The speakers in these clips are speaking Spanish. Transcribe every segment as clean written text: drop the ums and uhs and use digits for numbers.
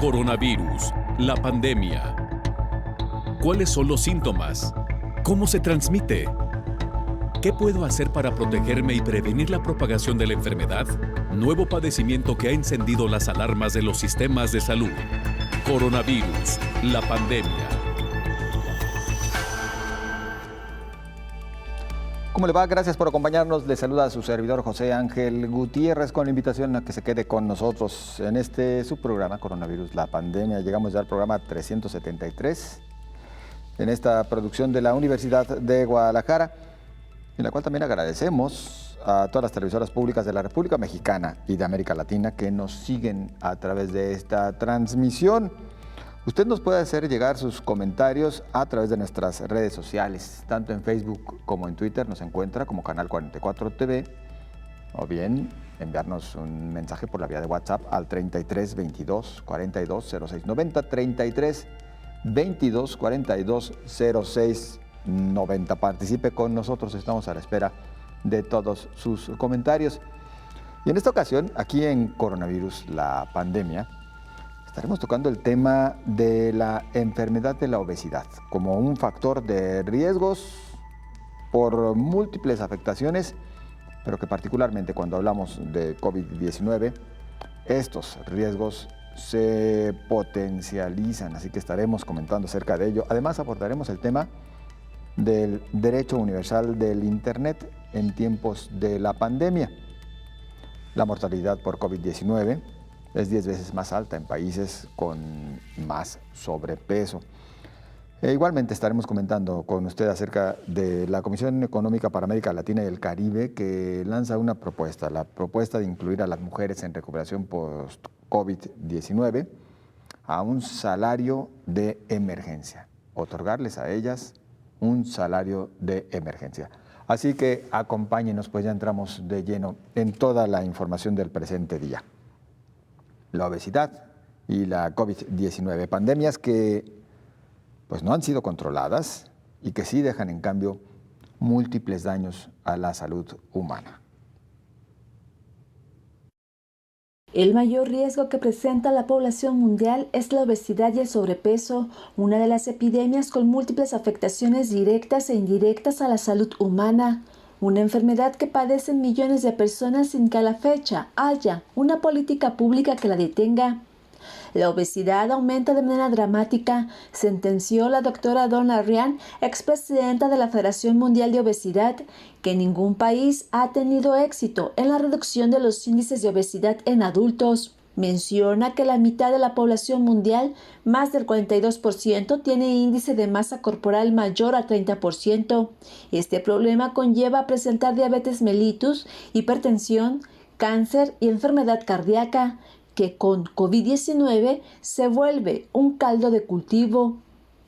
Coronavirus, la pandemia. ¿Cuáles son los síntomas? ¿Cómo se transmite? ¿Qué puedo hacer para protegerme y prevenir la propagación de la enfermedad? Nuevo padecimiento que ha encendido las alarmas de los sistemas de salud. Coronavirus, la pandemia. ¿Cómo le va? Gracias por acompañarnos. Le saluda a su servidor José Ángel Gutiérrez con la invitación a que se quede con nosotros en su programa Coronavirus, la pandemia. Llegamos ya al programa 373 en esta producción de la Universidad de Guadalajara, en la cual también agradecemos a todas las televisoras públicas de la República Mexicana y de América Latina que nos siguen a través de esta transmisión. Usted nos puede hacer llegar sus comentarios a través de nuestras redes sociales, tanto en Facebook como en Twitter nos encuentra como Canal 44 TV, o bien enviarnos un mensaje por la vía de WhatsApp al 33 22 42 06 90, 33 22 42 06 90. Participe con nosotros, estamos a la espera de todos sus comentarios. Y en esta ocasión, aquí en Coronavirus, la pandemia, estaremos tocando el tema de la enfermedad de la obesidad como un factor de riesgos por múltiples afectaciones, pero que particularmente cuando hablamos de COVID-19, estos riesgos se potencializan, así que estaremos comentando acerca de ello. Además abordaremos el tema del derecho universal del Internet en tiempos de la pandemia. La mortalidad por COVID-19 es 10 veces más alta en países con más sobrepeso. Igualmente estaremos comentando con usted acerca de la Comisión Económica para América Latina y el Caribe, que lanza una propuesta, la propuesta de incluir a las mujeres en recuperación post-COVID-19 a un salario de emergencia, otorgarles a ellas un salario de emergencia. Así que acompáñenos, pues ya entramos de lleno en toda la información del presente día. La obesidad y la COVID-19, pandemias que pues no han sido controladas y que sí dejan en cambio múltiples daños a la salud humana. El mayor riesgo que presenta la población mundial es la obesidad y el sobrepeso, una de las epidemias con múltiples afectaciones directas e indirectas a la salud humana. Una enfermedad que padecen millones de personas sin que a la fecha haya una política pública que la detenga. La obesidad aumenta de manera dramática, sentenció la doctora Donna Ryan, expresidenta de la Federación Mundial de Obesidad, que ningún país ha tenido éxito en la reducción de los índices de obesidad en adultos. Menciona que la mitad de la población mundial, más del 42%, tiene índice de masa corporal mayor a 30%. Este problema conlleva a presentar diabetes mellitus, hipertensión, cáncer y enfermedad cardíaca, que con COVID-19 se vuelve un caldo de cultivo.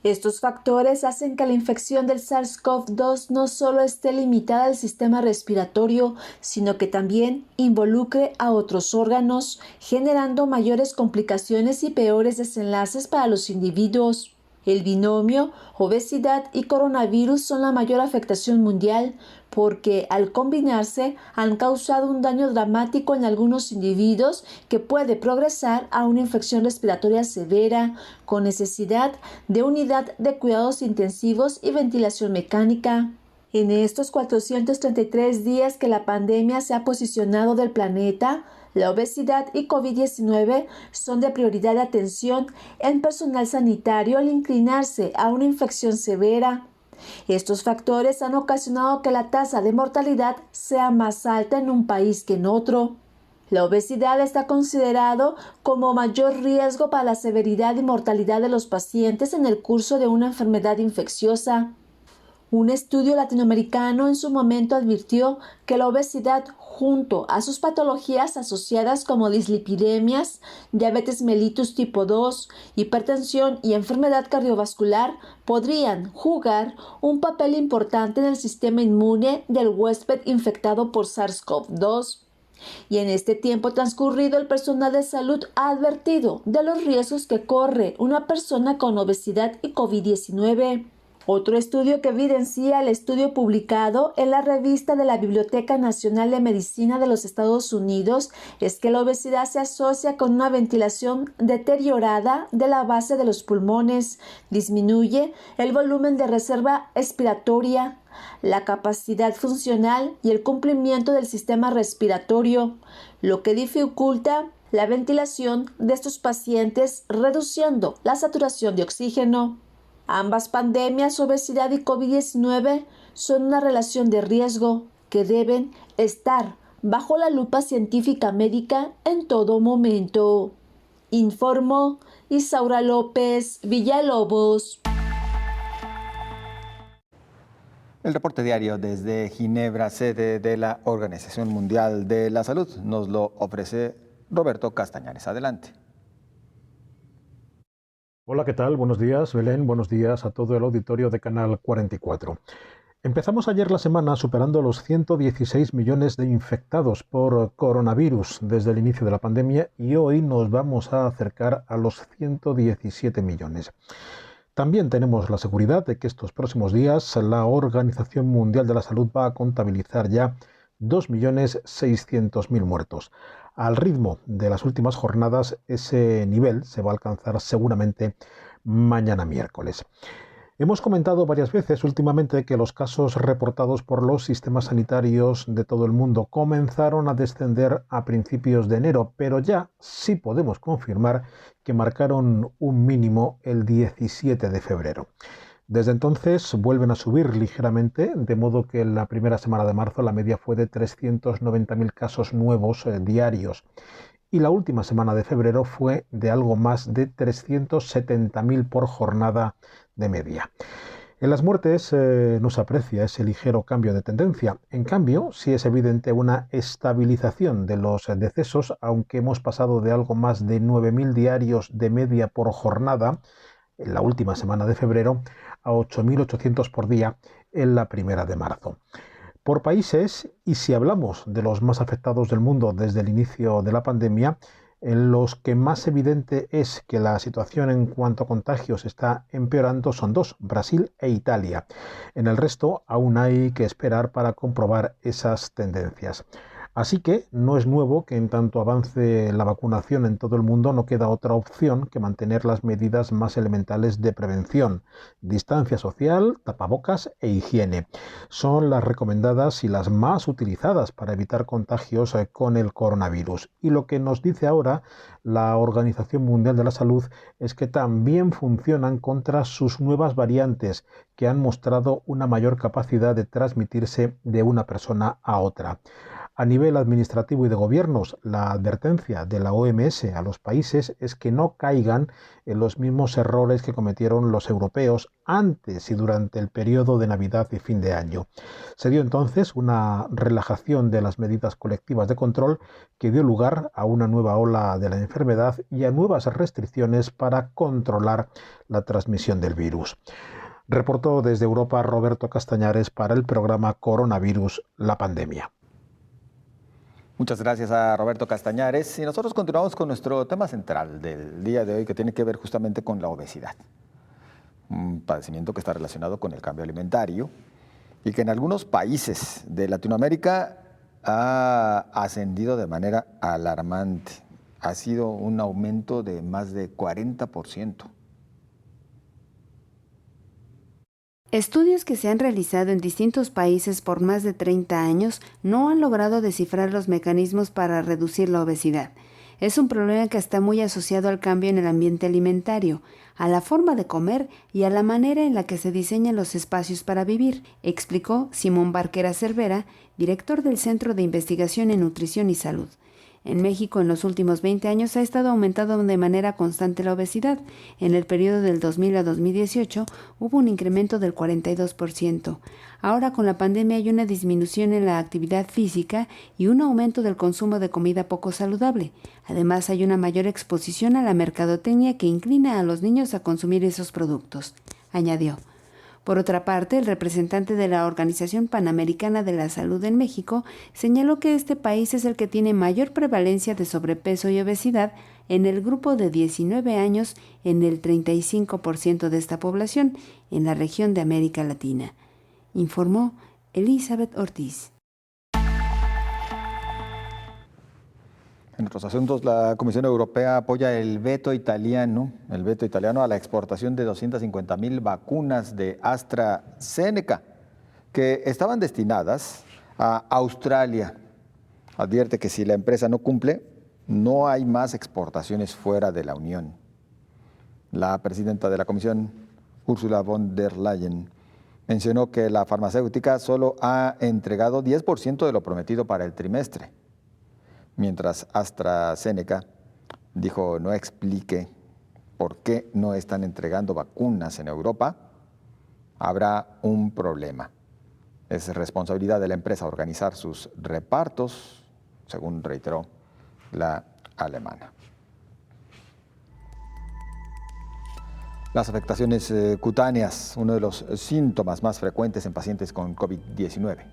Estos factores hacen que la infección del SARS-CoV-2 no solo esté limitada al sistema respiratorio, sino que también involucre a otros órganos, generando mayores complicaciones y peores desenlaces para los individuos. El binomio obesidad y coronavirus son la mayor afectación mundial porque al combinarse han causado un daño dramático en algunos individuos que puede progresar a una infección respiratoria severa con necesidad de unidad de cuidados intensivos y ventilación mecánica. En estos 433 días que la pandemia se ha posicionado del planeta, la obesidad y COVID-19 son de prioridad de atención en personal sanitario al inclinarse a una infección severa. Estos factores han ocasionado que la tasa de mortalidad sea más alta en un país que en otro. La obesidad está considerado como mayor riesgo para la severidad y mortalidad de los pacientes en el curso de una enfermedad infecciosa. Un estudio latinoamericano en su momento advirtió que la obesidad, junto a sus patologías asociadas como dislipidemias, diabetes mellitus tipo 2, hipertensión y enfermedad cardiovascular, podrían jugar un papel importante en el sistema inmune del huésped infectado por SARS-CoV-2. Y en este tiempo transcurrido, el personal de salud ha advertido de los riesgos que corre una persona con obesidad y COVID-19. Otro estudio que evidencia el estudio publicado en la revista de la Biblioteca Nacional de Medicina de los Estados Unidos es que la obesidad se asocia con una ventilación deteriorada de la base de los pulmones, disminuye el volumen de reserva expiratoria, la capacidad funcional y el cumplimiento del sistema respiratorio, lo que dificulta la ventilación de estos pacientes, reduciendo la saturación de oxígeno. Ambas pandemias, obesidad y COVID-19, son una relación de riesgo que deben estar bajo la lupa científica médica en todo momento. Informó Isaura López Villalobos. El reporte diario desde Ginebra, sede de la Organización Mundial de la Salud, nos lo ofrece Roberto Castañares. Adelante. Hola, ¿qué tal? Buenos días, Belén. Buenos días a todo el auditorio de Canal 44. Empezamos ayer la semana superando los 116 millones de infectados por coronavirus desde el inicio de la pandemia y hoy nos vamos a acercar a los 117 millones. También tenemos la seguridad de que estos próximos días la Organización Mundial de la Salud va a contabilizar ya 2.600.000 muertos. Al ritmo de las últimas jornadas, ese nivel se va a alcanzar seguramente mañana miércoles. Hemos comentado varias veces últimamente que los casos reportados por los sistemas sanitarios de todo el mundo comenzaron a descender a principios de enero, pero ya sí podemos confirmar que marcaron un mínimo el 17 de febrero. Desde entonces vuelven a subir ligeramente, de modo que en la primera semana de marzo la media fue de 390.000 casos nuevos diarios y la última semana de febrero fue de algo más de 370.000 por jornada de media. En las muertes no se aprecia ese ligero cambio de tendencia. En cambio, sí es evidente una estabilización de los decesos, aunque hemos pasado de algo más de 9.000 diarios de media por jornada en la última semana de febrero a 8.800 por día en la primera de marzo. Por países, y si hablamos de los más afectados del mundo desde el inicio de la pandemia, en los que más evidente es que la situación en cuanto a contagios está empeorando son dos, Brasil e Italia. En el resto aún hay que esperar para comprobar esas tendencias. Así que no es nuevo que en tanto avance la vacunación en todo el mundo no queda otra opción que mantener las medidas más elementales de prevención, distancia social, tapabocas e higiene. Son las recomendadas y las más utilizadas para evitar contagios con el coronavirus. Y lo que nos dice ahora la Organización Mundial de la Salud es que también funcionan contra sus nuevas variantes que han mostrado una mayor capacidad de transmitirse de una persona a otra. A nivel administrativo y de gobiernos, la advertencia de la OMS a los países es que no caigan en los mismos errores que cometieron los europeos antes y durante el periodo de Navidad y fin de año. Se dio entonces una relajación de las medidas colectivas de control que dio lugar a una nueva ola de la enfermedad y a nuevas restricciones para controlar la transmisión del virus. Reportó desde Europa Roberto Castañares para el programa Coronavirus, la pandemia. Muchas gracias a Roberto Castañares y nosotros continuamos con nuestro tema central del día de hoy que tiene que ver justamente con la obesidad, un padecimiento que está relacionado con el cambio alimentario y que en algunos países de Latinoamérica ha ascendido de manera alarmante. Ha sido un aumento de más de 40%. Estudios que se han realizado en distintos países por más de 30 años no han logrado descifrar los mecanismos para reducir la obesidad. Es un problema que está muy asociado al cambio en el ambiente alimentario, a la forma de comer y a la manera en la que se diseñan los espacios para vivir, explicó Simón Barquera Cervera, director del Centro de Investigación en Nutrición y Salud. En México, en los últimos 20 años, ha estado aumentando de manera constante la obesidad. En el periodo del 2000 a 2018 hubo un incremento del 42%. Ahora, con la pandemia, hay una disminución en la actividad física y un aumento del consumo de comida poco saludable. Además, hay una mayor exposición a la mercadotecnia que inclina a los niños a consumir esos productos, añadió. Por otra parte, el representante de la Organización Panamericana de la Salud en México señaló que este país es el que tiene mayor prevalencia de sobrepeso y obesidad en el grupo de 19 años, en el 35% de esta población, en la región de América Latina, informó Elizabeth Ortiz. En otros asuntos, la Comisión Europea apoya el veto italiano a la exportación de 250,000 vacunas de AstraZeneca, que estaban destinadas a Australia. Advierte que si la empresa no cumple, no hay más exportaciones fuera de la Unión. La presidenta de la Comisión, Ursula von der Leyen, mencionó que la farmacéutica solo ha entregado 10% de lo prometido para el trimestre, mientras AstraZeneca dijo no explique por qué no están entregando vacunas en Europa, habrá un problema. Es responsabilidad de la empresa organizar sus repartos, según reiteró la alemana. Las afectaciones cutáneas, uno de los síntomas más frecuentes en pacientes con COVID-19.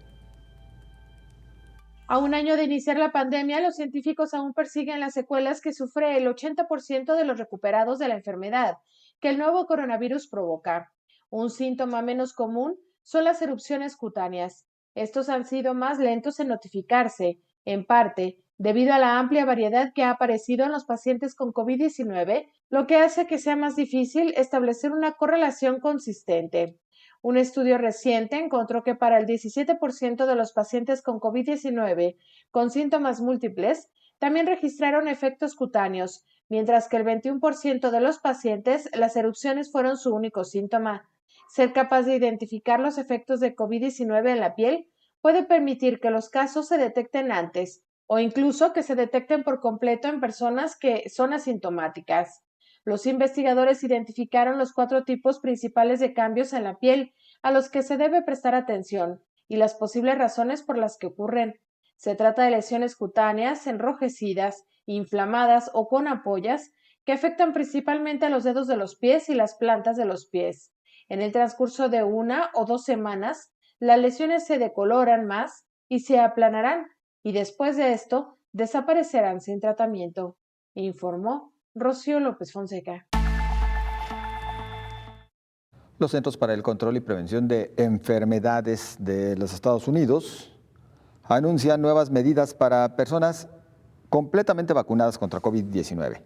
A un año de iniciar la pandemia, los científicos aún persiguen las secuelas que sufre el 80% de los recuperados de la enfermedad que el nuevo coronavirus provoca. Un síntoma menos común son las erupciones cutáneas. Estos han sido más lentos en notificarse, en parte debido a la amplia variedad que ha aparecido en los pacientes con COVID-19, lo que hace que sea más difícil establecer una correlación consistente. Un estudio reciente encontró que para el 17% de los pacientes con COVID-19 con síntomas múltiples también registraron efectos cutáneos, mientras que el 21% de los pacientes las erupciones fueron su único síntoma. Ser capaz de identificar los efectos de COVID-19 en la piel puede permitir que los casos se detecten antes o incluso que se detecten por completo en personas que son asintomáticas. Los investigadores identificaron los 4 tipos principales de cambios en la piel a los que se debe prestar atención y las posibles razones por las que ocurren. Se trata de lesiones cutáneas enrojecidas, inflamadas o con ampollas que afectan principalmente a los dedos de los pies y las plantas de los pies. En el transcurso de 1 o 2 semanas, las lesiones se decoloran más y se aplanarán, y después de esto desaparecerán sin tratamiento, informó Rocío López Fonseca. Los Centros para el Control y Prevención de Enfermedades de los Estados Unidos anuncian nuevas medidas para personas completamente vacunadas contra COVID-19.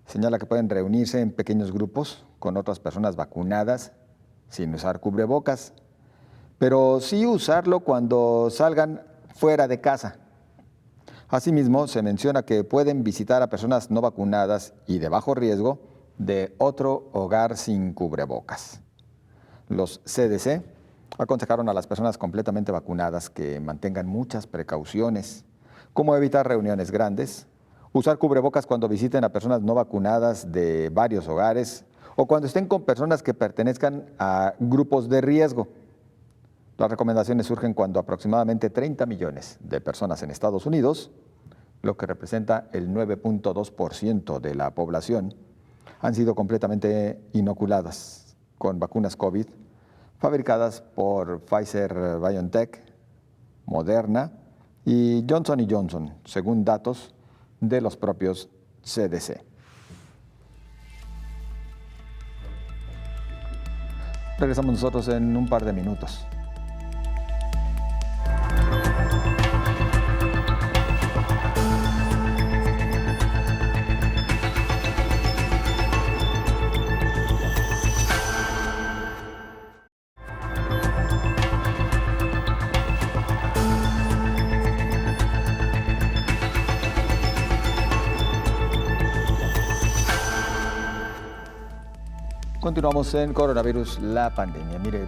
Señala que pueden reunirse en pequeños grupos con otras personas vacunadas sin usar cubrebocas, pero sí usarlo cuando salgan fuera de casa. Asimismo, se menciona que pueden visitar a personas no vacunadas y de bajo riesgo de otro hogar sin cubrebocas. Los CDC aconsejaron a las personas completamente vacunadas que mantengan muchas precauciones, como evitar reuniones grandes, usar cubrebocas cuando visiten a personas no vacunadas de varios hogares o cuando estén con personas que pertenezcan a grupos de riesgo. Las recomendaciones surgen cuando aproximadamente 30 millones de personas en Estados Unidos, lo que representa el 9.2% de la población, han sido completamente inoculadas con vacunas COVID fabricadas por Pfizer-BioNTech, Moderna y Johnson & Johnson, según datos de los propios CDC. Regresamos nosotros en un par de minutos. Continuamos en Coronavirus, la pandemia. Mire,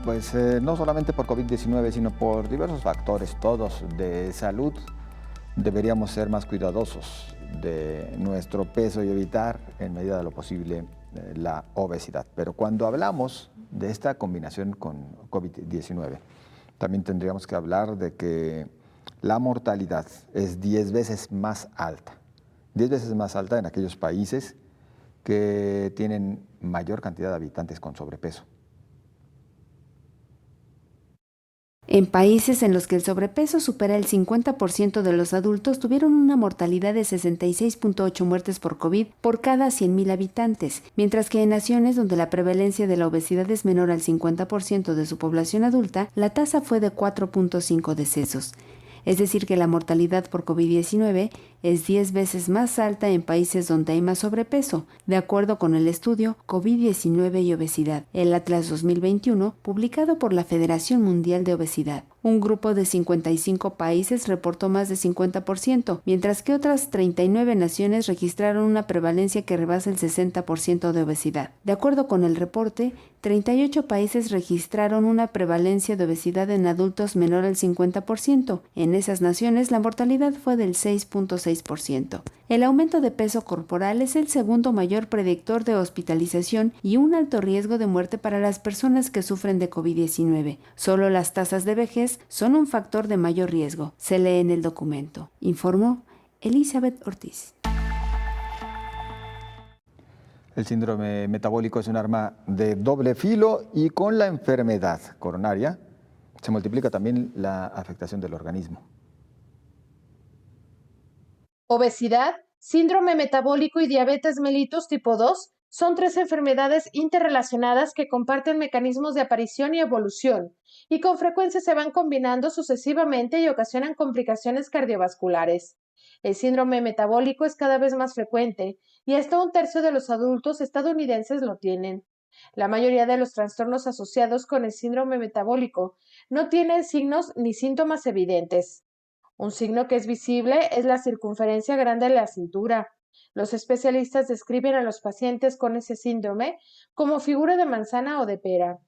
pues no solamente por COVID-19, sino por diversos factores, todos de salud, deberíamos ser más cuidadosos de nuestro peso y evitar, en medida de lo posible, la obesidad. Pero cuando hablamos de esta combinación con COVID-19, también tendríamos que hablar de que la mortalidad es 10 veces más alta. 10 veces más alta en aquellos países que tienen mayor cantidad de habitantes con sobrepeso. En países en los que el sobrepeso supera el 50% de los adultos tuvieron una mortalidad de 66.8 muertes por COVID por cada 100.000 habitantes, mientras que en naciones donde la prevalencia de la obesidad es menor al 50% de su población adulta, la tasa fue de 4.5 decesos. Es decir, que la mortalidad por COVID-19 es 10 veces más alta en países donde hay más sobrepeso, de acuerdo con el estudio COVID-19 y Obesidad, el Atlas 2021, publicado por la Federación Mundial de Obesidad. Un grupo de 55 países reportó más de 50%, mientras que otras 39 naciones registraron una prevalencia que rebasa el 60% de obesidad. De acuerdo con el reporte, 38 países registraron una prevalencia de obesidad en adultos menor al 50%. En esas naciones, la mortalidad fue del 6.6%. El aumento de peso corporal es el segundo mayor predictor de hospitalización y un alto riesgo de muerte para las personas que sufren de COVID-19. Solo las tasas de vejez son un factor de mayor riesgo, se lee en el documento, informó Elizabeth Ortiz. El síndrome metabólico es un arma de doble filo y con la enfermedad coronaria se multiplica también la afectación del organismo. Obesidad, síndrome metabólico y diabetes mellitus tipo 2 son 3 enfermedades interrelacionadas que comparten mecanismos de aparición y evolución y con frecuencia se van combinando sucesivamente y ocasionan complicaciones cardiovasculares. El síndrome metabólico es cada vez más frecuente y hasta 1/3 de los adultos estadounidenses lo tienen. La mayoría de los trastornos asociados con el síndrome metabólico no tienen signos ni síntomas evidentes. Un signo que es visible es la circunferencia grande de la cintura. Los especialistas describen a los pacientes con ese síndrome como figura de manzana o de pera.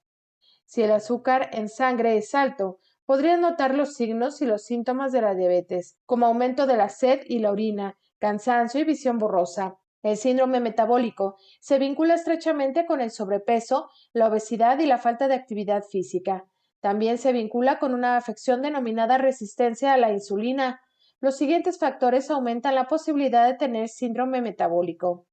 Si el azúcar en sangre es alto, podrían notar los signos y los síntomas de la diabetes, como aumento de la sed y la orina, cansancio y visión borrosa. El síndrome metabólico se vincula estrechamente con el sobrepeso, la obesidad y la falta de actividad física. También se vincula con una afección denominada resistencia a la insulina. Los siguientes factores aumentan la posibilidad de tener síndrome metabólico.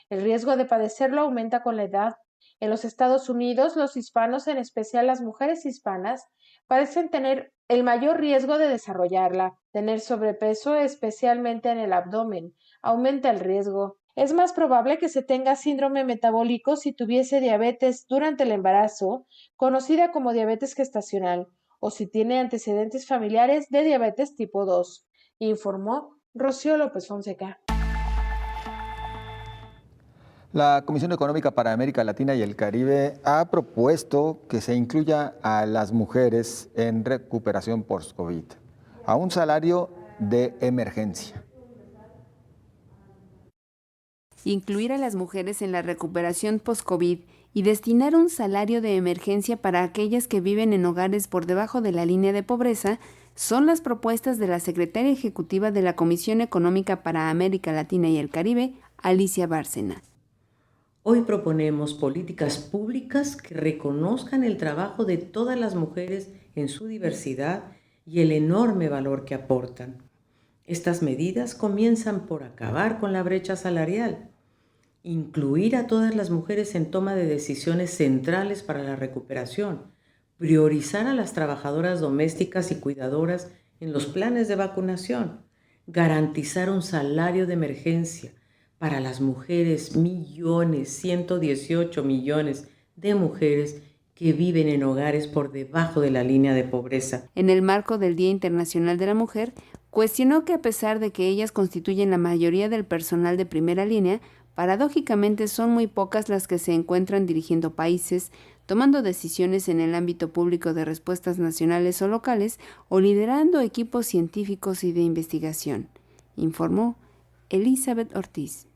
El riesgo de padecerlo aumenta con la edad. En los Estados Unidos, los hispanos, en especial las mujeres hispanas, parecen tener el mayor riesgo de desarrollarla. Tener sobrepeso, especialmente en el abdomen, aumenta el riesgo. Es más probable que se tenga síndrome metabólico si tuviese diabetes durante el embarazo, conocida como diabetes gestacional, o si tiene antecedentes familiares de diabetes tipo 2, informó Rocío López Fonseca. La Comisión Económica para América Latina y el Caribe ha propuesto que se incluya a las mujeres en recuperación post-COVID a un salario de emergencia. Incluir a las mujeres en la recuperación post-COVID y destinar un salario de emergencia para aquellas que viven en hogares por debajo de la línea de pobreza son las propuestas de la secretaria ejecutiva de la Comisión Económica para América Latina y el Caribe, Alicia Bárcena. Hoy proponemos políticas públicas que reconozcan el trabajo de todas las mujeres en su diversidad y el enorme valor que aportan. Estas medidas comienzan por acabar con la brecha salarial, incluir a todas las mujeres en toma de decisiones centrales para la recuperación, priorizar a las trabajadoras domésticas y cuidadoras en los planes de vacunación, garantizar un salario de emergencia para las mujeres, 118 millones de mujeres que viven en hogares por debajo de la línea de pobreza. En el marco del Día Internacional de la Mujer, cuestionó que a pesar de que ellas constituyen la mayoría del personal de primera línea, paradójicamente son muy pocas las que se encuentran dirigiendo países, tomando decisiones en el ámbito público de respuestas nacionales o locales, o liderando equipos científicos y de investigación, informó Elizabeth Ortiz.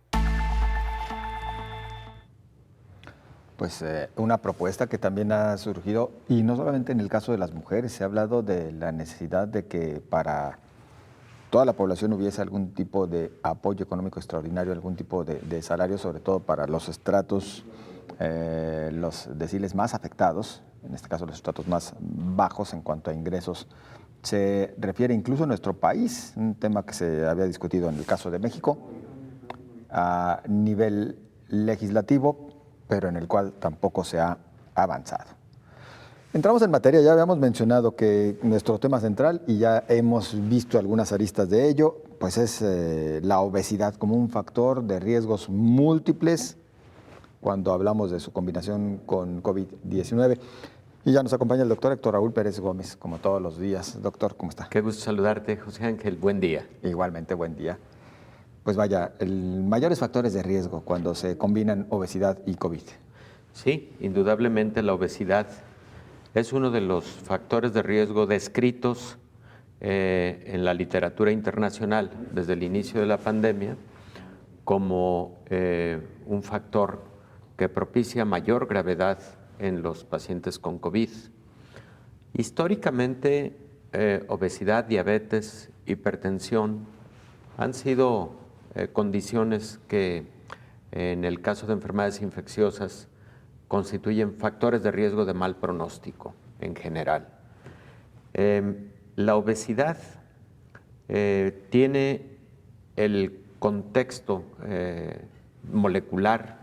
Pues una propuesta que también ha surgido, y no solamente en el caso de las mujeres, se ha hablado de la necesidad de que para toda la población hubiese algún tipo de apoyo económico extraordinario, algún tipo de salario, sobre todo para los estratos, los deciles más afectados, en este caso los estratos más bajos en cuanto a ingresos. Se refiere incluso a nuestro país, un tema que se había discutido en el caso de México, a nivel legislativo, pero en el cual tampoco se ha avanzado. Entramos en materia, ya habíamos mencionado que nuestro tema central, y ya hemos visto algunas aristas de ello, pues es la obesidad como un factor de riesgos múltiples cuando hablamos de su combinación con COVID-19. Y ya nos acompaña el doctor Héctor Raúl Pérez Gómez, como todos los días. Doctor, ¿cómo está? Qué gusto saludarte, José Ángel. Buen día. Igualmente, buen día. Pues vaya, mayores factores de riesgo cuando se combinan obesidad y COVID. Sí, indudablemente la obesidad es uno de los factores de riesgo descritos en la literatura internacional desde el inicio de la pandemia como un factor que propicia mayor gravedad en los pacientes con COVID. Históricamente, obesidad, diabetes, hipertensión han sido condiciones que en el caso de enfermedades infecciosas constituyen factores de riesgo de mal pronóstico en general. La obesidad tiene el contexto molecular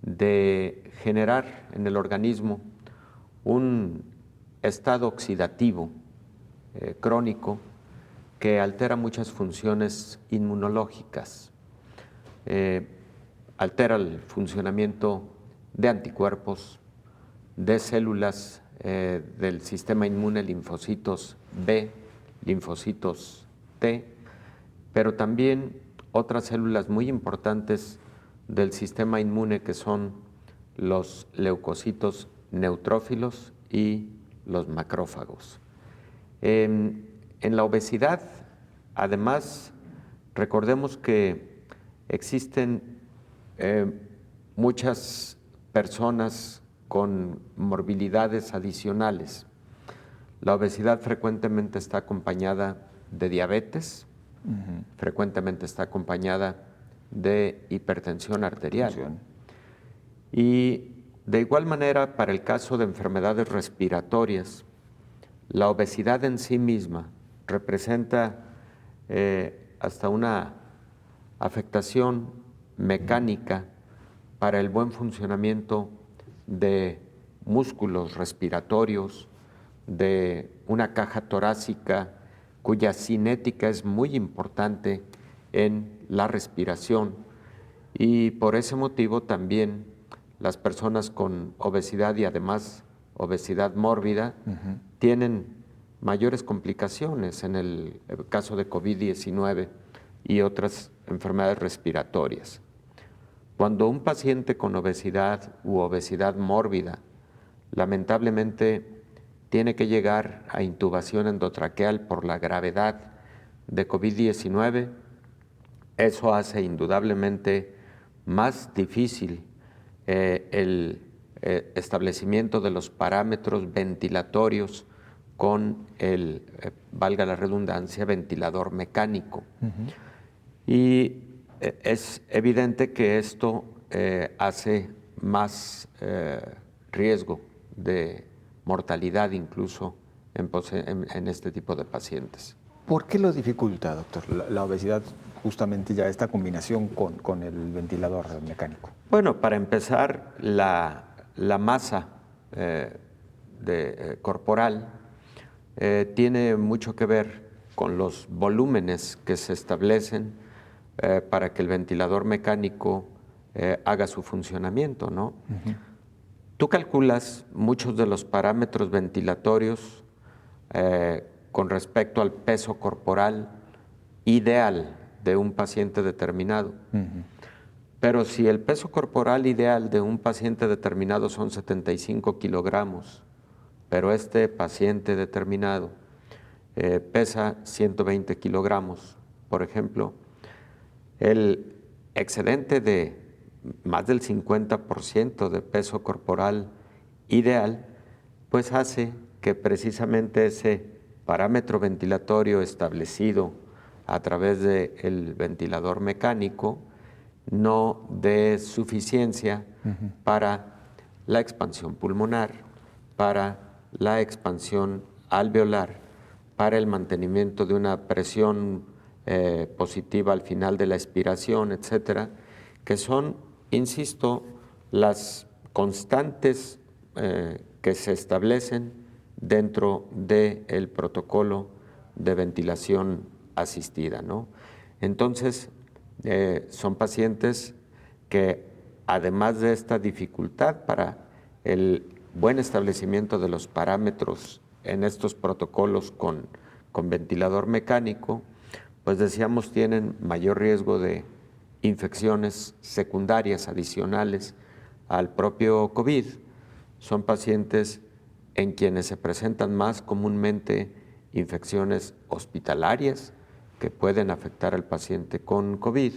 de generar en el organismo un estado oxidativo crónico que altera muchas funciones inmunológicas, altera el funcionamiento de anticuerpos, de células del sistema inmune, linfocitos B, linfocitos T, pero también otras células muy importantes del sistema inmune que son los leucocitos neutrófilos y los macrófagos. En la obesidad, además, recordemos que existen muchas personas con morbilidades adicionales. La obesidad frecuentemente está acompañada de diabetes, frecuentemente está acompañada de hipertensión arterial. Y de igual manera, para el caso de enfermedades respiratorias, la obesidad en sí misma representa hasta una afectación mecánica para el buen funcionamiento de músculos respiratorios, de una caja torácica cuya cinética es muy importante en la respiración, y por ese motivo también las personas con obesidad y además obesidad mórbida tienen mayores complicaciones en el caso de COVID-19 y otras enfermedades respiratorias. Cuando un paciente con obesidad u obesidad mórbida lamentablemente tiene que llegar a intubación endotraqueal por la gravedad de COVID-19, eso hace indudablemente más difícil el establecimiento de los parámetros ventilatorios con el, valga la redundancia, ventilador mecánico. Y es evidente que esto hace más riesgo de mortalidad incluso en este tipo de pacientes. ¿Por qué lo dificulta, doctor, la obesidad, justamente ya esta combinación con el ventilador mecánico? Bueno, para empezar, la masa corporal tiene mucho que ver con los volúmenes que se establecen para que el ventilador mecánico haga su funcionamiento, ¿no? Tú calculas muchos de los parámetros ventilatorios con respecto al peso corporal ideal de un paciente determinado. Pero si el peso corporal ideal de un paciente determinado son 75 kilogramos, pero este paciente determinado pesa 120 kilogramos, por ejemplo, el excedente de más del 50% de peso corporal ideal, pues hace que precisamente ese parámetro ventilatorio establecido a través del ventilador mecánico no dé suficiencia para la expansión pulmonar, para la expansión alveolar, para el mantenimiento de una presión positiva al final de la expiración, etcétera, que son, insisto, las constantes que se establecen dentro del protocolo de ventilación asistida, ¿no? Entonces, son pacientes que, además de esta dificultad para el buen establecimiento de los parámetros en estos protocolos con ventilador mecánico, pues decíamos tienen mayor riesgo de infecciones secundarias adicionales al propio COVID. Son pacientes en quienes se presentan más comúnmente infecciones hospitalarias que pueden afectar al paciente con COVID,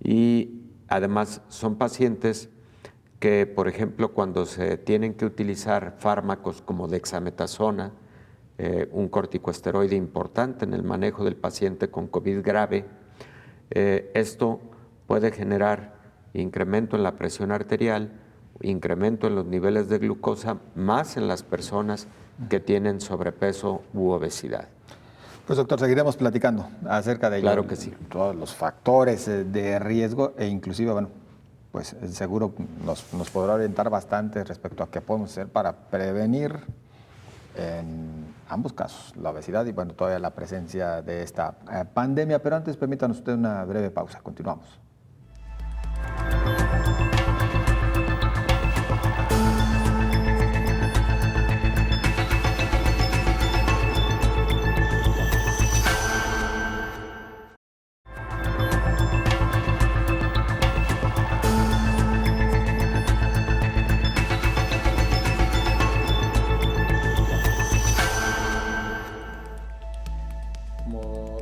y además son pacientes que, por ejemplo, cuando se tienen que utilizar fármacos como dexametasona, un corticosteroide importante en el manejo del paciente con COVID grave, esto puede generar incremento en la presión arterial, incremento en los niveles de glucosa, más en las personas que tienen sobrepeso u obesidad. Pues doctor, seguiremos platicando acerca de ello. Claro que sí. Todos los factores de riesgo e inclusive, bueno, pues seguro nos podrá orientar bastante respecto a qué podemos hacer para prevenir en ambos casos, la obesidad y bueno, todavía la presencia de esta pandemia. Pero antes, permítanos usted una breve pausa. Continuamos.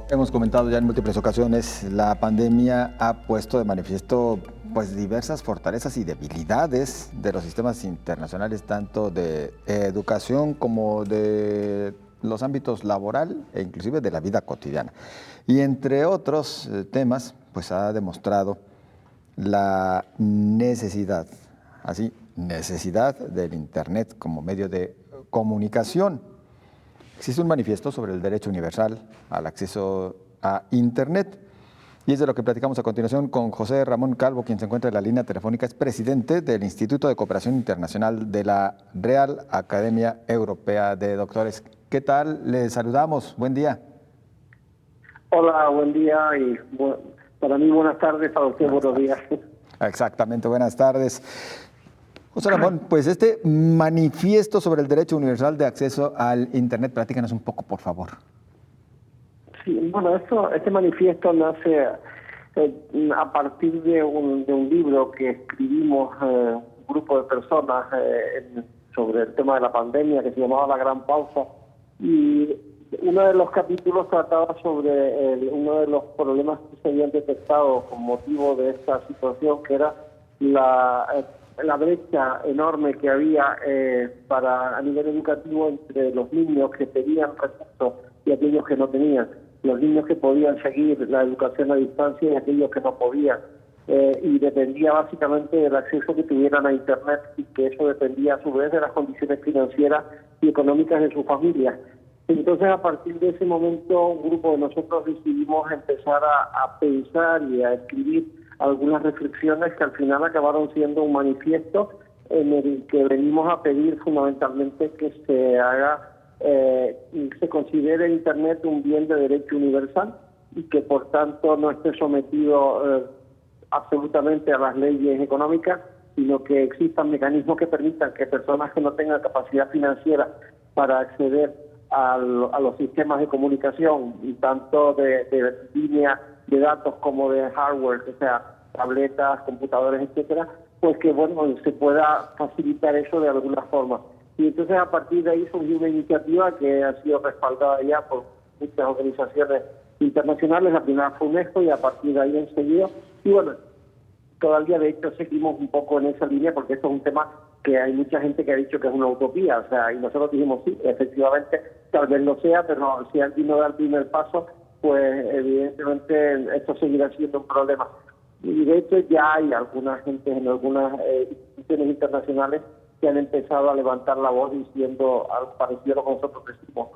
Hemos comentado ya en múltiples ocasiones, la pandemia ha puesto de manifiesto pues diversas fortalezas y debilidades de los sistemas internacionales, tanto de educación como de los ámbitos laboral e inclusive de la vida cotidiana. Y entre otros temas, pues ha demostrado la necesidad del Internet como medio de comunicación. Existe un manifiesto sobre el derecho universal al acceso a Internet y es de lo que platicamos a continuación con José Ramón Calvo, quien se encuentra en la línea telefónica, es presidente del Instituto de Cooperación Internacional de la Real Academia Europea de Doctores. ¿Qué tal? Les saludamos. Buen día. Hola, buen día y para mí buenas tardes, para usted buenos días. Exactamente, buenas tardes. José Ramón, pues este manifiesto sobre el derecho universal de acceso al Internet, platícanos un poco, por favor. Sí, bueno, este manifiesto nace a partir de un libro que escribimos un grupo de personas sobre el tema de la pandemia, que se llamaba La Gran Pausa, y uno de los capítulos trataba sobre uno de los problemas que se habían detectado con motivo de esta situación, que era la brecha enorme que había a nivel educativo entre los niños que tenían recursos y aquellos que no tenían, los niños que podían seguir la educación a distancia y aquellos que no podían, y dependía básicamente del acceso que tuvieran a Internet, y que eso dependía a su vez de las condiciones financieras y económicas de su familia. Entonces, a partir de ese momento, un grupo de nosotros decidimos empezar a pensar y a escribir algunas reflexiones que al final acabaron siendo un manifiesto en el que venimos a pedir fundamentalmente que se considere Internet un bien de derecho universal y que por tanto no esté sometido absolutamente a las leyes económicas, sino que existan mecanismos que permitan que personas que no tengan capacidad financiera para acceder a los sistemas de comunicación, y tanto de línea de datos como de hardware, o sea, tabletas, computadores, etcétera, pues que bueno, se pueda facilitar eso de alguna forma. Y entonces a partir de ahí surgió una iniciativa que ha sido respaldada ya por muchas organizaciones internacionales. La primera fue UNESCO y a partir de ahí enseguida. Y bueno, todavía de hecho seguimos un poco en esa línea, porque esto es un tema que hay mucha gente que ha dicho que es una utopía, o sea, y nosotros dijimos sí, efectivamente, tal vez lo sea, pero si alguien no da el primer paso, pues evidentemente esto seguirá siendo un problema. Y de hecho ya hay alguna gente en algunas instituciones internacionales que han empezado a levantar la voz diciendo algo parecido a lo que nosotros decimos.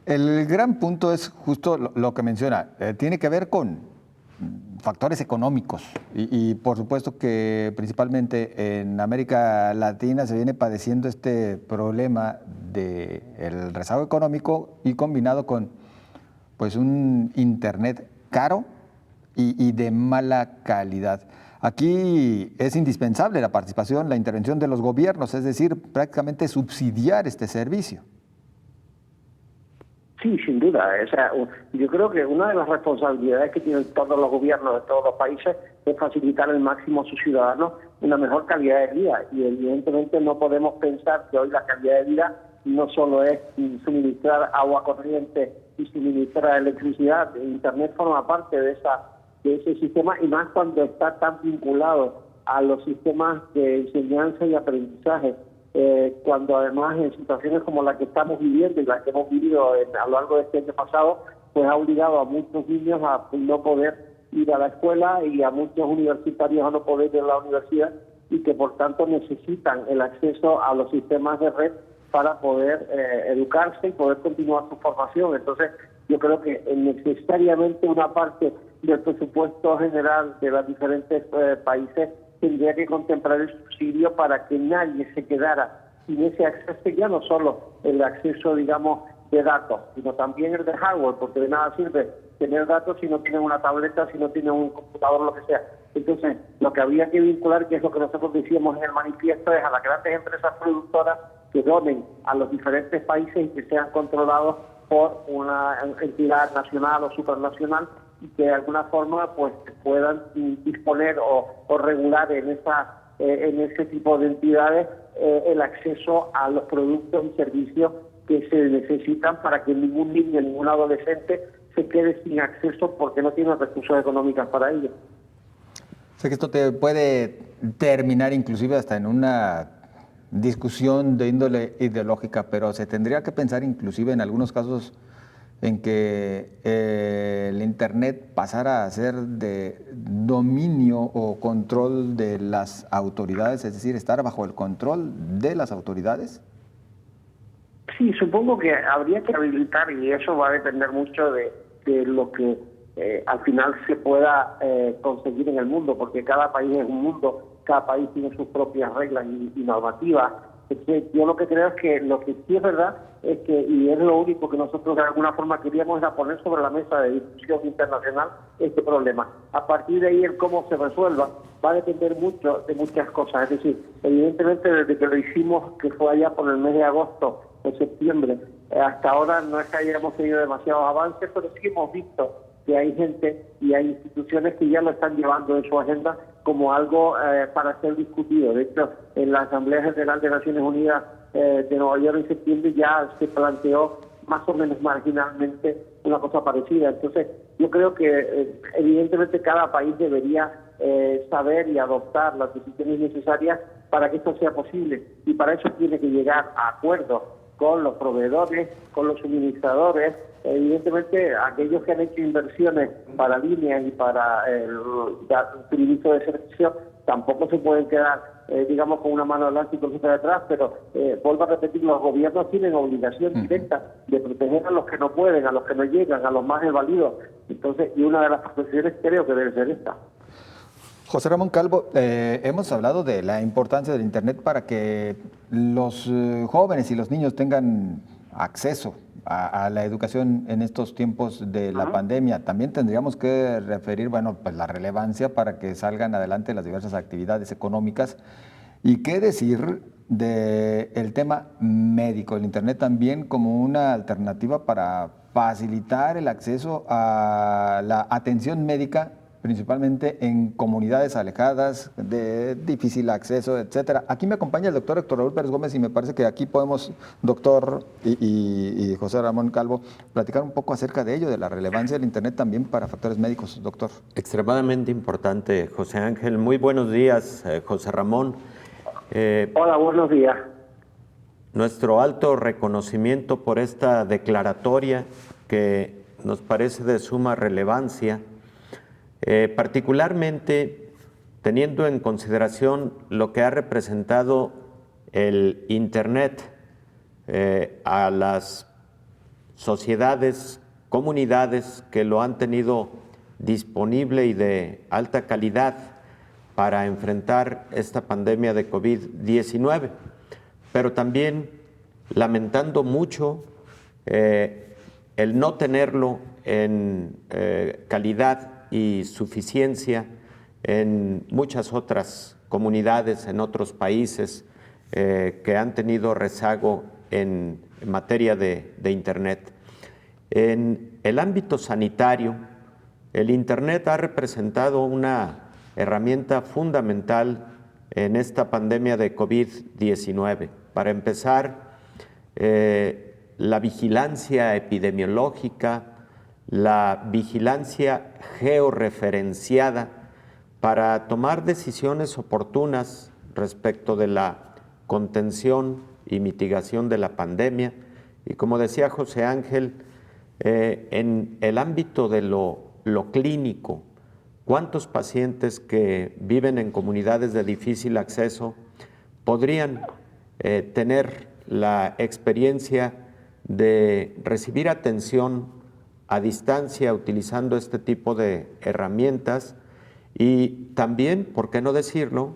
El gran punto es justo lo que menciona, tiene que ver con factores económicos y por supuesto que principalmente en América Latina se viene padeciendo este problema del rezago económico y combinado con pues un internet caro y de mala calidad. Aquí es indispensable la participación, la intervención de los gobiernos, es decir, prácticamente subsidiar este servicio. Sí, sin duda. O sea, yo creo que una de las responsabilidades que tienen todos los gobiernos de todos los países es facilitar al máximo a sus ciudadanos una mejor calidad de vida. Y evidentemente no podemos pensar que hoy la calidad de vida no solo es suministrar agua corriente y suministrar electricidad. Internet forma parte de ese sistema, y más cuando está tan vinculado a los sistemas de enseñanza y aprendizaje. Cuando además en situaciones como la que estamos viviendo y la que hemos vivido a lo largo de este año pasado, pues ha obligado a muchos niños a no poder ir a la escuela y a muchos universitarios a no poder ir a la universidad, y que por tanto necesitan el acceso a los sistemas de red para poder educarse y poder continuar su formación. Entonces yo creo que necesariamente una parte del presupuesto general de los diferentes países tendría que contemplar el subsidio para que nadie se quedara sin ese acceso, ya no solo el acceso, digamos, de datos, sino también el de hardware, porque de nada sirve tener datos si no tienen una tableta, si no tienen un computador, lo que sea. Entonces, lo que habría que vincular, que es lo que nosotros decíamos en el manifiesto, es a las grandes empresas productoras que donen a los diferentes países y que sean controlados por una entidad nacional o supranacional, y que de alguna forma pues puedan disponer o regular en ese tipo de entidades el acceso a los productos y servicios que se necesitan para que ningún niño, ningún adolescente se quede sin acceso porque no tiene recursos económicos para ello. Sé que esto te puede terminar inclusive hasta en una discusión de índole ideológica, pero se tendría que pensar inclusive en algunos casos en que el Internet pasara a ser de dominio o control de las autoridades, es decir, estar bajo el control de las autoridades. Sí, supongo que habría que habilitar, y eso va a depender mucho de lo que al final se pueda conseguir en el mundo, porque cada país es un mundo, cada país tiene sus propias reglas y normativas. Entonces, yo lo que creo es que lo que sí es verdad es que, y es lo único que nosotros de alguna forma queríamos, era poner sobre la mesa de discusión internacional este problema. A partir de ahí, el cómo se resuelva va a depender mucho de muchas cosas. Es decir, evidentemente desde que lo hicimos, que fue allá por el mes de agosto o septiembre, hasta ahora no es que hayamos tenido demasiados avances, pero sí hemos visto que hay gente y hay instituciones que ya lo están llevando en su agenda como algo para ser discutido. De hecho, en la Asamblea General de Naciones Unidas de Nueva York en septiembre ya se planteó más o menos marginalmente una cosa parecida. Entonces, yo creo que evidentemente cada país debería saber y adoptar las decisiones necesarias para que esto sea posible, y para eso tiene que llegar a acuerdos con los proveedores, con los suministradores. Evidentemente, aquellos que han hecho inversiones para líneas y para el suministro de servicios tampoco se pueden quedar, digamos, con una mano adelante y con otra detrás, pero vuelvo a repetir, los gobiernos tienen obligación directa de proteger a los que no pueden, a los que no llegan, a los más desvalidos. Entonces, y una de las profesiones creo que debe ser esta. José Ramón Calvo, hemos hablado de la importancia del Internet para que los jóvenes y los niños tengan acceso a la educación en estos tiempos de la pandemia. También tendríamos que referir, bueno, pues la relevancia para que salgan adelante las diversas actividades económicas. ¿Y qué decir del tema médico? El Internet también como una alternativa para facilitar el acceso a la atención médica, principalmente en comunidades alejadas, de difícil acceso, etcétera. Aquí me acompaña el doctor Héctor Raúl Pérez Gómez y me parece que aquí podemos, doctor y José Ramón Calvo, platicar un poco acerca de ello, de la relevancia del Internet también para factores médicos, doctor. Extremadamente importante, José Ángel. Muy buenos días, José Ramón. Hola, buenos días. Nuestro alto reconocimiento por esta declaratoria que nos parece de suma relevancia, particularmente teniendo en consideración lo que ha representado el Internet a las sociedades, comunidades que lo han tenido disponible y de alta calidad para enfrentar esta pandemia de COVID-19, pero también lamentando mucho el no tenerlo en calidad y suficiencia en muchas otras comunidades, en otros países que han tenido rezago en materia de Internet. En el ámbito sanitario, el Internet ha representado una herramienta fundamental en esta pandemia de COVID-19. Para empezar, la vigilancia epidemiológica, la vigilancia georreferenciada para tomar decisiones oportunas respecto de la contención y mitigación de la pandemia. Y como decía José Ángel, en el ámbito de lo clínico, ¿cuántos pacientes que viven en comunidades de difícil acceso podrían tener la experiencia de recibir atención a distancia utilizando este tipo de herramientas? Y también, ¿por qué no decirlo?,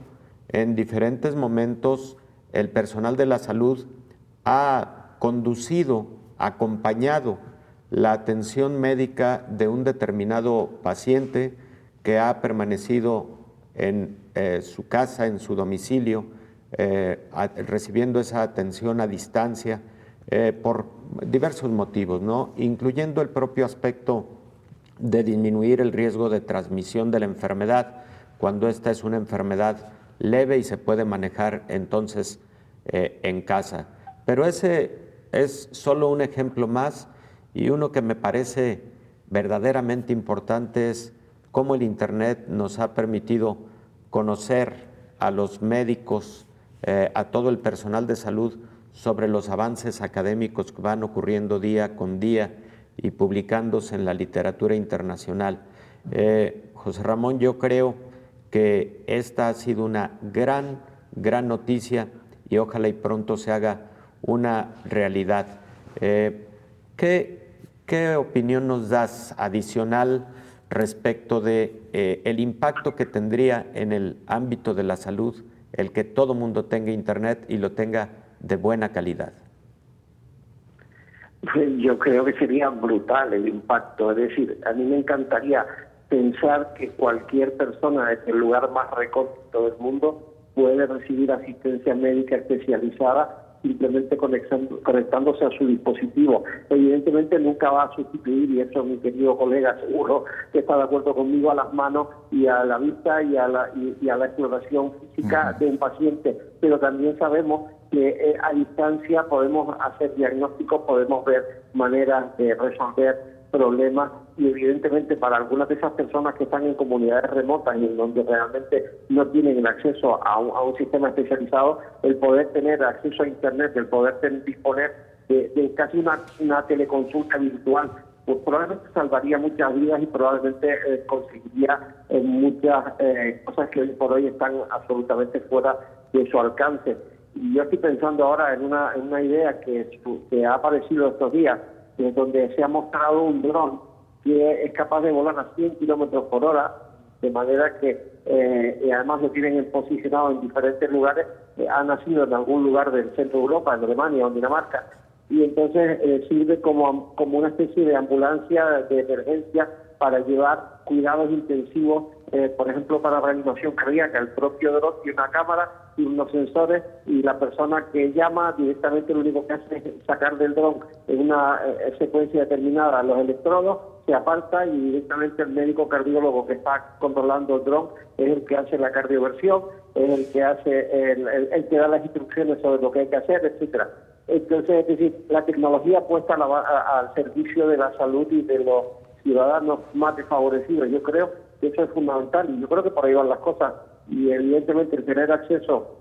en diferentes momentos el personal de la salud ha conducido, acompañado la atención médica de un determinado paciente que ha permanecido en su casa, en su domicilio, recibiendo esa atención a distancia por diversos motivos, ¿no?, incluyendo el propio aspecto de disminuir el riesgo de transmisión de la enfermedad cuando esta es una enfermedad leve y se puede manejar entonces en casa. Pero ese es solo un ejemplo más, y uno que me parece verdaderamente importante es cómo el Internet nos ha permitido conocer a los médicos, a todo el personal de salud sobre los avances académicos que van ocurriendo día con día y publicándose en la literatura internacional. José Ramón, yo creo que esta ha sido una gran noticia y ojalá y pronto se haga una realidad. ¿Qué opinión nos das adicional respecto de el impacto que tendría en el ámbito de la salud el que todo mundo tenga Internet y lo tenga de buena calidad? Yo creo que sería brutal el impacto. Es decir, a mí me encantaría pensar que cualquier persona desde el lugar más recóndito del mundo puede recibir asistencia médica especializada simplemente conectándose a su dispositivo. Evidentemente nunca va a sustituir, y eso mi querido colega seguro que está de acuerdo conmigo, a las manos y a la vista y a la exploración física de un paciente, pero también sabemos que a distancia podemos hacer diagnósticos, podemos ver maneras de resolver problemas, y evidentemente para algunas de esas personas que están en comunidades remotas y en donde realmente no tienen el acceso a un sistema especializado, el poder tener acceso a Internet, el poder disponer de casi una teleconsulta virtual, pues probablemente salvaría muchas vidas y probablemente conseguiría muchas cosas que hoy por hoy están absolutamente fuera de su alcance. Y yo estoy pensando ahora en una idea que ha aparecido estos días, donde se ha mostrado un dron que es capaz de volar a 100 kilómetros por hora, de manera que además lo tienen posicionado en diferentes lugares. Ha nacido en algún lugar del centro de Europa, en Alemania o en Dinamarca, y entonces sirve como una especie de ambulancia de emergencia para llevar cuidados intensivos, por ejemplo, para reanimación cardíaca. El propio dron tiene una cámara y unos sensores, y la persona que llama directamente lo único que hace es sacar del dron en una secuencia determinada los electrodos, se aparta y directamente el médico cardiólogo que está controlando el dron es el que hace la cardioversión, es el que hace el que da las instrucciones sobre lo que hay que hacer, etcétera. Entonces, es decir, la tecnología puesta al servicio de la salud y de los ciudadanos más desfavorecidos. Yo creo que eso es fundamental, y yo creo que por ahí van las cosas. Y evidentemente el tener acceso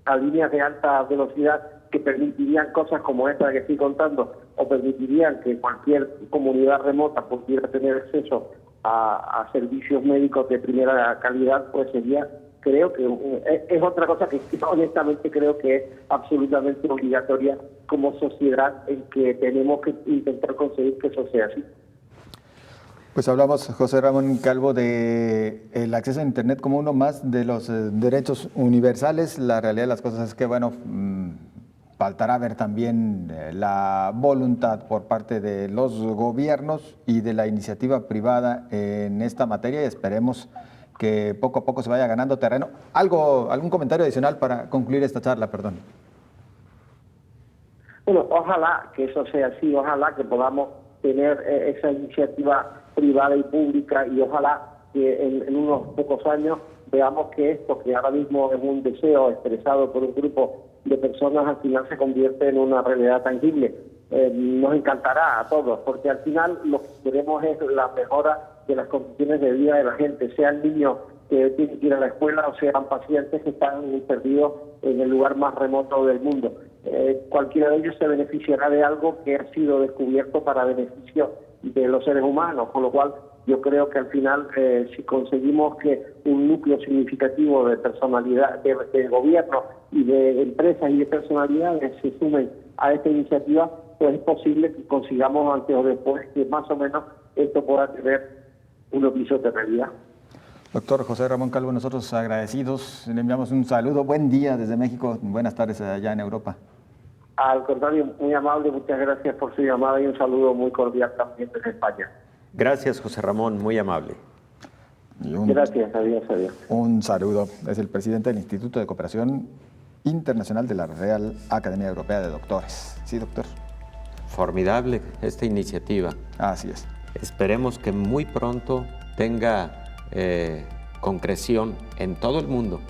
a líneas de alta velocidad que permitirían cosas como esta que estoy contando, o permitirían que cualquier comunidad remota pudiera tener acceso a servicios médicos de primera calidad, pues sería, creo que es otra cosa que honestamente creo que es absolutamente obligatoria como sociedad, en que tenemos que intentar conseguir que eso sea así. Pues hablamos, José Ramón Calvo, de el acceso a Internet como uno más de los derechos universales. La realidad de las cosas es que, bueno, faltará ver también la voluntad por parte de los gobiernos y de la iniciativa privada en esta materia, y esperemos que poco a poco se vaya ganando terreno. ¿Algún comentario adicional para concluir esta charla? Perdón. Bueno, ojalá que eso sea así, ojalá que podamos tener esa iniciativa privada y pública, y ojalá que en unos pocos años veamos que esto, que ahora mismo es un deseo expresado por un grupo de personas, al final se convierte en una realidad tangible. Nos encantará a todos, porque al final lo que queremos es la mejora de las condiciones de vida de la gente, sean niños que tienen que ir a la escuela o sean pacientes que están perdidos en el lugar más remoto del mundo. Cualquiera de ellos se beneficiará de algo que ha sido descubierto para beneficio de los seres humanos, con lo cual yo creo que al final, si conseguimos que un núcleo significativo de personalidad, de gobierno y de empresas y de personalidades se sumen a esta iniciativa, pues es posible que consigamos antes o después que más o menos esto pueda tener unos visos de realidad. Doctor José Ramón Calvo, nosotros agradecidos, le enviamos un saludo, buen día desde México, buenas tardes allá en Europa. Al contrario, muy amable, muchas gracias por su llamada y un saludo muy cordial también desde España. Gracias, José Ramón, muy amable. Gracias, adiós. Un saludo, es el presidente del Instituto de Cooperación Internacional de la Real Academia Europea de Doctores. Sí, doctor. Formidable esta iniciativa. Así es. Esperemos que muy pronto tenga concreción en todo el mundo.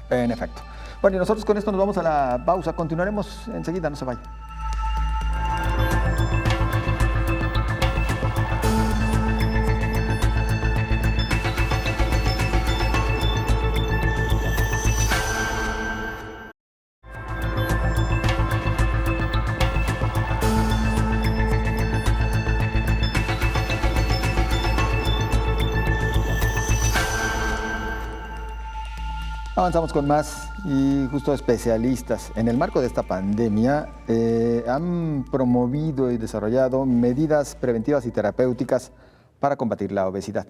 En efecto. Bueno, y nosotros con esto nos vamos a la pausa. Continuaremos enseguida, no se vaya. Avanzamos con más, y justo especialistas en el marco de esta pandemia han promovido y desarrollado medidas preventivas y terapéuticas para combatir la obesidad.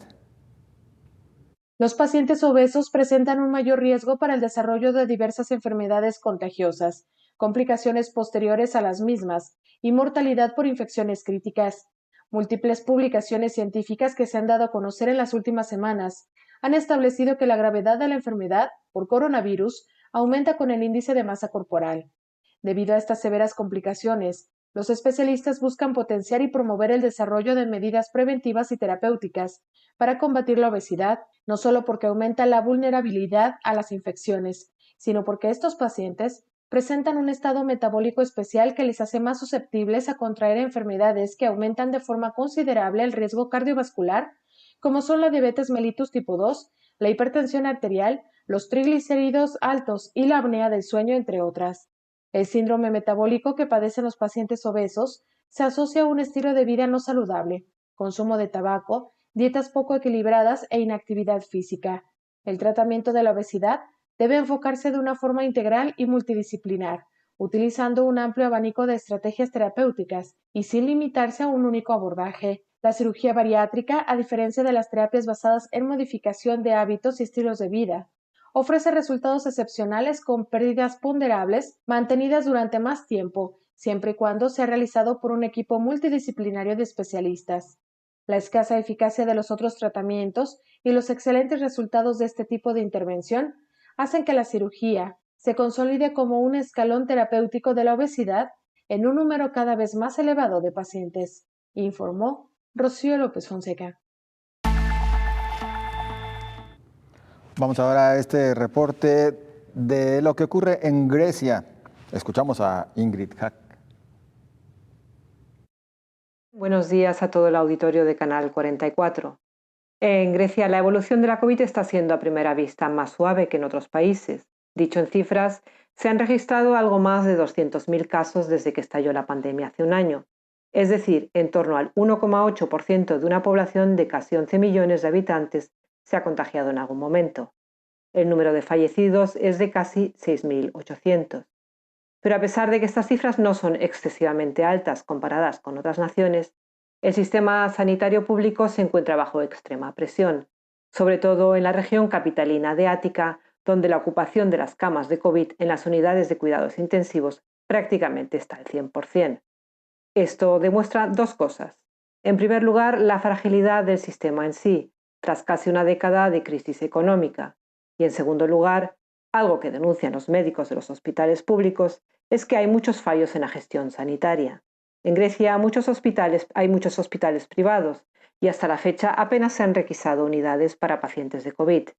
Los pacientes obesos presentan un mayor riesgo para el desarrollo de diversas enfermedades contagiosas, complicaciones posteriores a las mismas y mortalidad por infecciones críticas. Múltiples publicaciones científicas que se han dado a conocer en las últimas semanas han establecido que la gravedad de la enfermedad por coronavirus aumenta con el índice de masa corporal. Debido a estas severas complicaciones, los especialistas buscan potenciar y promover el desarrollo de medidas preventivas y terapéuticas para combatir la obesidad, no solo porque aumenta la vulnerabilidad a las infecciones, sino porque estos pacientes presentan un estado metabólico especial que les hace más susceptibles a contraer enfermedades que aumentan de forma considerable el riesgo cardiovascular, como son la diabetes mellitus tipo 2, la hipertensión arterial, los triglicéridos altos y la apnea del sueño, entre otras. El síndrome metabólico que padecen los pacientes obesos se asocia a un estilo de vida no saludable, consumo de tabaco, dietas poco equilibradas e inactividad física. El tratamiento de la obesidad debe enfocarse de una forma integral y multidisciplinar, utilizando un amplio abanico de estrategias terapéuticas y sin limitarse a un único abordaje. La cirugía bariátrica, a diferencia de las terapias basadas en modificación de hábitos y estilos de vida, ofrece resultados excepcionales con pérdidas ponderables mantenidas durante más tiempo, siempre y cuando sea realizado por un equipo multidisciplinario de especialistas. La escasa eficacia de los otros tratamientos y los excelentes resultados de este tipo de intervención hacen que la cirugía se consolide como un escalón terapéutico de la obesidad en un número cada vez más elevado de pacientes, informó Rocío López Fonseca. Vamos ahora a este reporte de lo que ocurre en Grecia. Escuchamos a Ingrid Hack. Buenos días a todo el auditorio de Canal 44. En Grecia la evolución de la COVID está siendo a primera vista más suave que en otros países. Dicho en cifras, se han registrado algo más de 200.000 casos desde que estalló la pandemia hace un año. Es decir, en torno al 1,8% de una población de casi 11 millones de habitantes se ha contagiado en algún momento. El número de fallecidos es de casi 6.800. Pero a pesar de que estas cifras no son excesivamente altas comparadas con otras naciones, El sistema sanitario público se encuentra bajo extrema presión, sobre todo en la región capitalina de Ática, donde la ocupación de las camas de COVID en las unidades de cuidados intensivos prácticamente está al 100%. Esto demuestra dos cosas. En primer lugar, la fragilidad del sistema en sí, tras casi una década de crisis económica. Y en segundo lugar, algo que denuncian los médicos de los hospitales públicos es que hay muchos fallos en la gestión sanitaria. En Grecia hay muchos hospitales privados y hasta la fecha apenas se han requisado unidades para pacientes de COVID.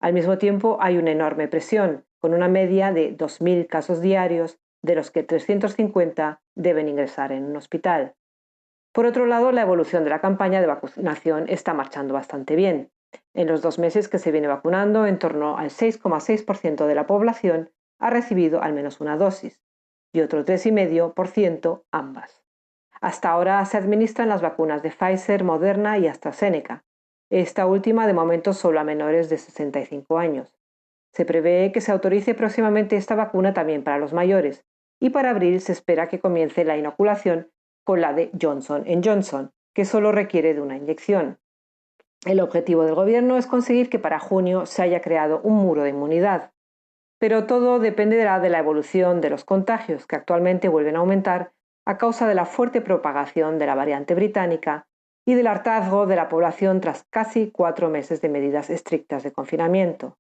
Al mismo tiempo hay una enorme presión, con una media de 2.000 casos diarios, de los que 350 deben ingresar en un hospital. Por otro lado, la evolución de la campaña de vacunación está marchando bastante bien. En los 2 meses que se viene vacunando, en torno al 6,6% de la población ha recibido al menos una dosis y otro 3,5% ambas. Hasta ahora se administran las vacunas de Pfizer, Moderna y AstraZeneca. Esta última de momento solo a menores de 65 años. Se prevé que se autorice próximamente esta vacuna también para los mayores y para abril se espera que comience la inoculación con la de Johnson & Johnson, que solo requiere de una inyección. El objetivo del gobierno es conseguir que para junio se haya creado un muro de inmunidad. Pero todo dependerá de la evolución de los contagios, que actualmente vuelven a aumentar a causa de la fuerte propagación de la variante británica y del hartazgo de la población tras casi 4 meses de medidas estrictas de confinamiento.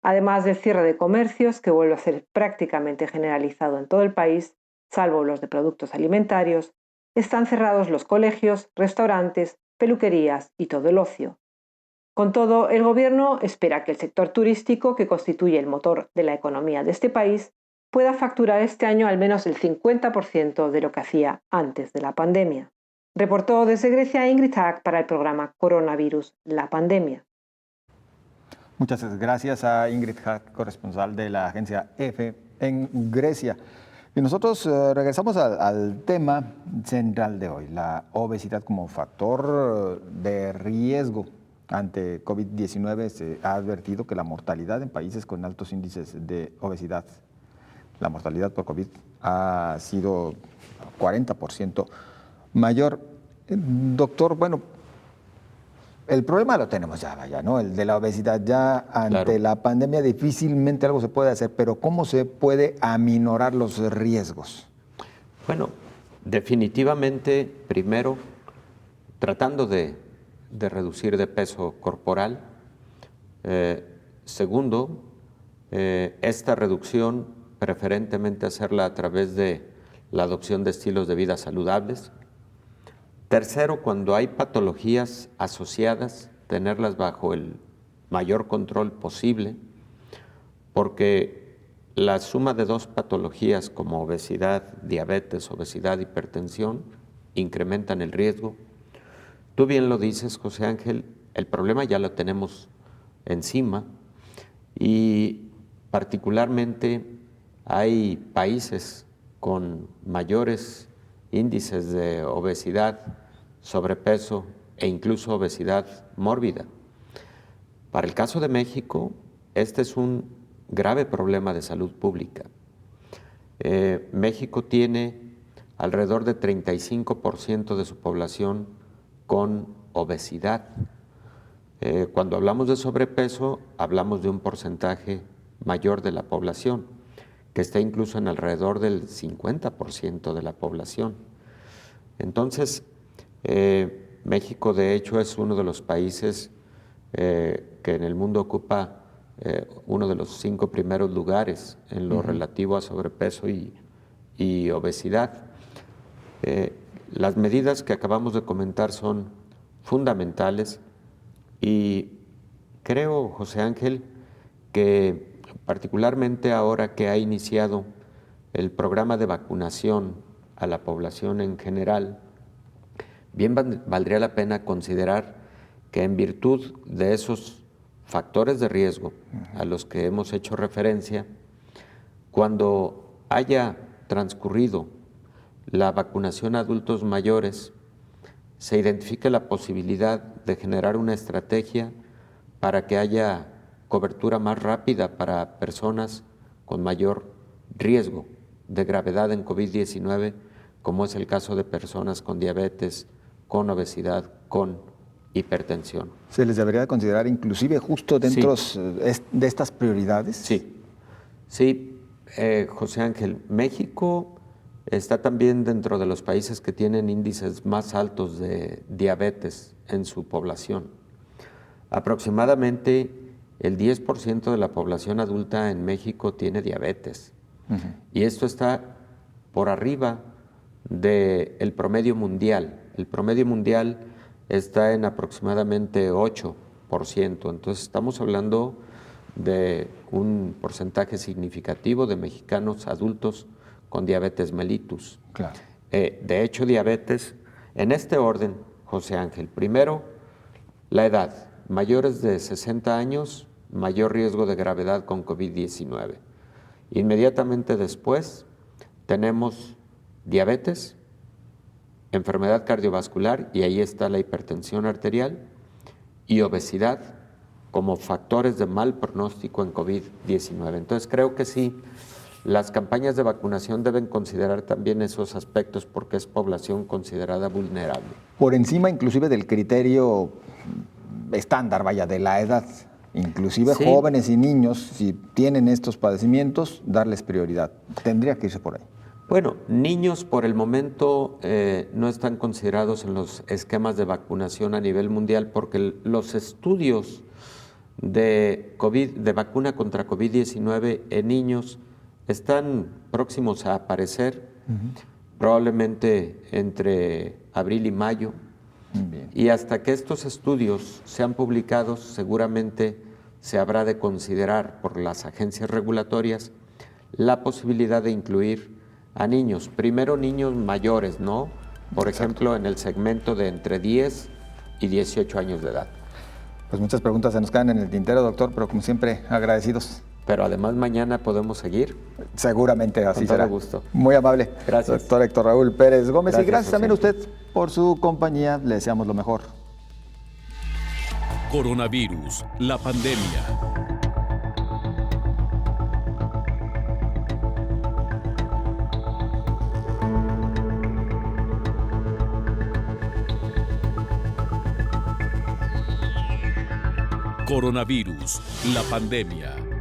Además del cierre de comercios, que vuelve a ser prácticamente generalizado en todo el país, salvo los de productos alimentarios, están cerrados los colegios, restaurantes, peluquerías y todo el ocio. Con todo, el gobierno espera que el sector turístico, que constituye el motor de la economía de este país, pueda facturar este año al menos el 50% de lo que hacía antes de la pandemia. Reportó desde Grecia Ingrid Hack para el programa Coronavirus, la pandemia. Muchas gracias a Ingrid Hack, corresponsal de la agencia EFE en Grecia. Y nosotros regresamos al tema central de hoy, la obesidad como factor de riesgo. Ante COVID-19 se ha advertido que la mortalidad en países con altos índices de obesidad, la mortalidad por COVID ha sido 40% mayor. Doctor, bueno, el problema lo tenemos ya, vaya, ¿no? El de la obesidad ya ante la pandemia difícilmente algo se puede hacer, pero ¿cómo se puede aminorar los riesgos? Bueno, definitivamente, primero, tratando de reducir de peso corporal. Segundo, esta reducción preferentemente hacerla a través de la adopción de estilos de vida saludables. Tercero, cuando hay patologías asociadas, tenerlas bajo el mayor control posible, porque la suma de 2 patologías como obesidad, diabetes, obesidad, hipertensión, incrementan el riesgo. Tú bien lo dices, José Ángel, el problema ya lo tenemos encima y particularmente hay países con mayores índices de obesidad, sobrepeso e incluso obesidad mórbida. Para el caso de México, este es un grave problema de salud pública. México tiene alrededor de 35% de su población con obesidad. Cuando hablamos de sobrepeso, hablamos de un porcentaje mayor de la población, que está incluso en alrededor del 50% de la población. Entonces, México de hecho es uno de los países que en el mundo ocupa uno de los 5 primeros lugares en lo relativo a sobrepeso y obesidad. Las medidas que acabamos de comentar son fundamentales y creo, José Ángel, que particularmente ahora que ha iniciado el programa de vacunación a la población en general, bien valdría la pena considerar que en virtud de esos factores de riesgo a los que hemos hecho referencia, cuando haya transcurrido la vacunación a adultos mayores, se identifique la posibilidad de generar una estrategia para que haya cobertura más rápida para personas con mayor riesgo de gravedad en COVID-19, como es el caso de personas con diabetes, con obesidad, con hipertensión. ¿Se les debería considerar inclusive justo dentro de estas prioridades? Sí, José Ángel, México está también dentro de los países que tienen índices más altos de diabetes en su población. Aproximadamente el 10% de la población adulta en México tiene diabetes. Y esto está por arriba del promedio mundial. El promedio mundial está en aproximadamente 8%. Entonces estamos hablando de un porcentaje significativo de mexicanos adultos con diabetes mellitus. Claro. De hecho, diabetes, en este orden, José Ángel, primero, la edad. Mayores de 60 años, mayor riesgo de gravedad con COVID-19. Inmediatamente después tenemos diabetes, enfermedad cardiovascular, y ahí está la hipertensión arterial, y obesidad como factores de mal pronóstico en COVID-19. Entonces creo que sí, las campañas de vacunación deben considerar también esos aspectos porque es población considerada vulnerable. Por encima inclusive del criterio estándar, vaya, de la edad. Inclusive jóvenes y niños, si tienen estos padecimientos, darles prioridad. Tendría que irse por ahí. Bueno, niños por el momento no están considerados en los esquemas de vacunación a nivel mundial porque los estudios de vacuna contra COVID-19 en niños están próximos a aparecer, probablemente entre abril y mayo. Bien. Y hasta que estos estudios sean publicados, seguramente se habrá de considerar por las agencias regulatorias la posibilidad de incluir a niños. Primero niños mayores, ¿no? Por ejemplo, en el segmento de entre 10 y 18 años de edad. Pues muchas preguntas se nos quedan en el tintero, doctor, pero como siempre, agradecidos. Pero además mañana podemos seguir. Seguramente así será. Con todo gusto. Muy amable. Gracias. Doctor Héctor Raúl Pérez Gómez. Gracias, y gracias José. también a usted por su compañía. Le deseamos lo mejor. Coronavirus, la pandemia. Coronavirus, la pandemia.